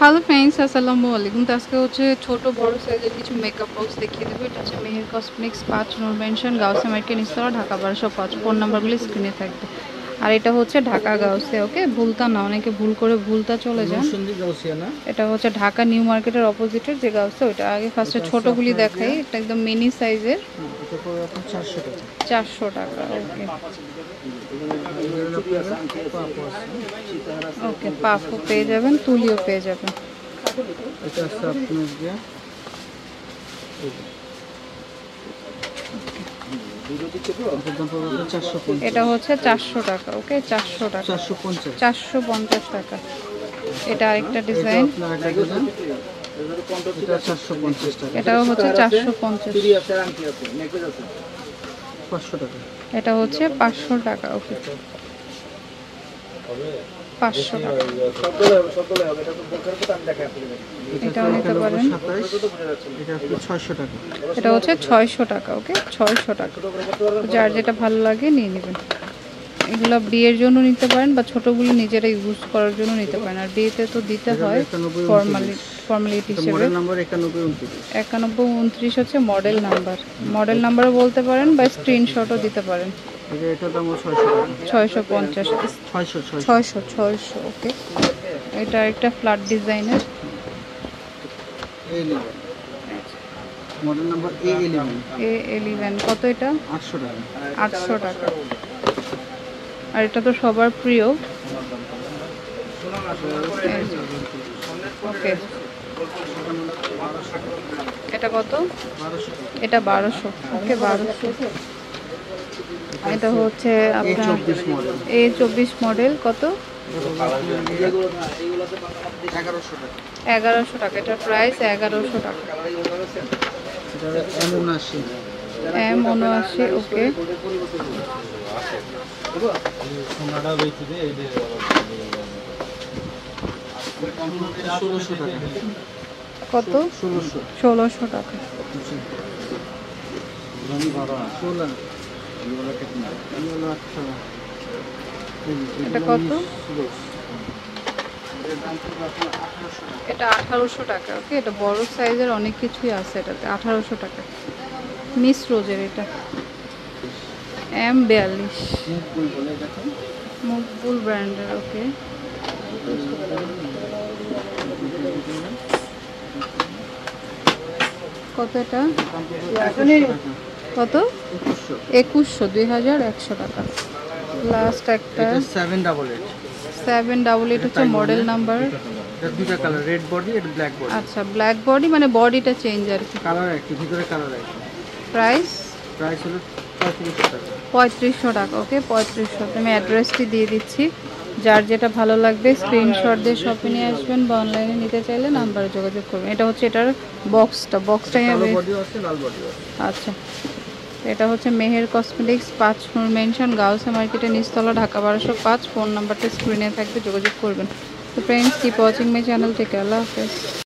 Hello friends, আসসালামু আলাইকুম। তো আজকে হচ্ছে ছোট বড় সাইজের কিছু মেকআপ বক্স দেখিয়ে দেবো। এটা হচ্ছে মেহের কসমেটিক্স ৫ নূর মেনশন, গাউসিয়া মার্কেট, নিচতলা, ঢাকা ১২০৫। ফোন নাম্বারগুলি স্ক্রিনে থাকবে। আর এটা হচ্ছে ঢাকা গাউসিয়া, ওকে? ভুলতা না, অনেকে ভুল করে ভুলতা চলে যান। এটা হচ্ছে ঢাকা নিউ মার্কেটের অপোজিটের যে গাউসিয়া, ওইটা আগে ফার্স্টে ছোটোগুলি দেখাই। এটা একদম মিনি সাইজের, 400 টাকা। ওকে ওকে, পাফও পেয়ে যাবেন, তুলিও পেয়ে যাবেন। এটা আছে আপনার যে এটা হচ্ছে 400 টাকা। ওকে, 400 টাকা, 450 টাকা। এটা আরেকটা ডিজাইন, এটাও হচ্ছে 450। এটা হচ্ছে 500 টাকা। ওকে, 500 টাকা। এটাও নিতে পারেন, এটা হচ্ছে 600 টাকা। ওকে, 600 টাকা। যার যেটা ভালো লাগে নিয়ে নেবেন। এগুলো বিয়ের জন্য নিতে পারেন বা ছোটোগুলো নিজেরা ইউজ করার জন্য নিতে পারেন। আর বিয়েতে তো দিতে হয় ফর্মালিটি হিসেবে। 9129 হচ্ছে মডেল নাম্বার। মডেল নাম্বারও বলতে পারেন বা স্ক্রিনশটও দিতে পারেন। 650। ওকে, এটা একটা ফ্ল্যাট ডিজাইনের, মডেল নাম্বার A11। কত এটা? 800 টাকা। 800 টাকা। আর এটা তো সবার প্রিয়। ওকে, এটা কত? এটা 1200। ওকে, 1200। এটা হচ্ছে আপনার A24 মডেল। কত? 1100 টাকা। এটার প্রাইস 1100 টাকা। M79। ওকে, কত? 1600 টাকা। এটা কত? এটা 1800 টাকা। ওকে, এটা বড় সাইজের, অনেক কিছুই আছে এটাতে। 1800 টাকা। মিস রোজের এটা M42, মকবুল ব্র্যান্ডের। ওকে, কত এটা? কত? 2100, 2100 টাকা। লাস্ট একটা 788 হচ্ছে মডেল নাম্বার। দুটো কালার, রেড বডি আর ব্ল্যাক বডি। আচ্ছা, ব্ল্যাক বডি মানে বডিটা চেঞ্জ আর কি। কালার একই, ভিতরে কালার একই। প্রাইস হলো 3500 টাকা। 3500 টাকা। ওকে, 3500। আমি অ্যাড্রেসটি দিয়ে দিচ্ছি। যার যেটা ভালো লাগবে স্ক্রিনশট দিয়ে শপে নিয়ে আসবেন বা অনলাইনে নিতে চাইলে নাম্বারে যোগাযোগ করবেন। এটা হচ্ছে এটার বক্সটা। আচ্ছা, এটা হচ্ছে মেহের কসমেটিক্স ৫ নূর মেনশন, গাউসিয়া মার্কেটের নিচতলা, ঢাকা ১২০৫। ফোন নাম্বারটা স্ক্রিনে থাকবে, যোগাযোগ করবেন। তো friends, keep watching my channel. Take care, আল্লাহ হাফেজ।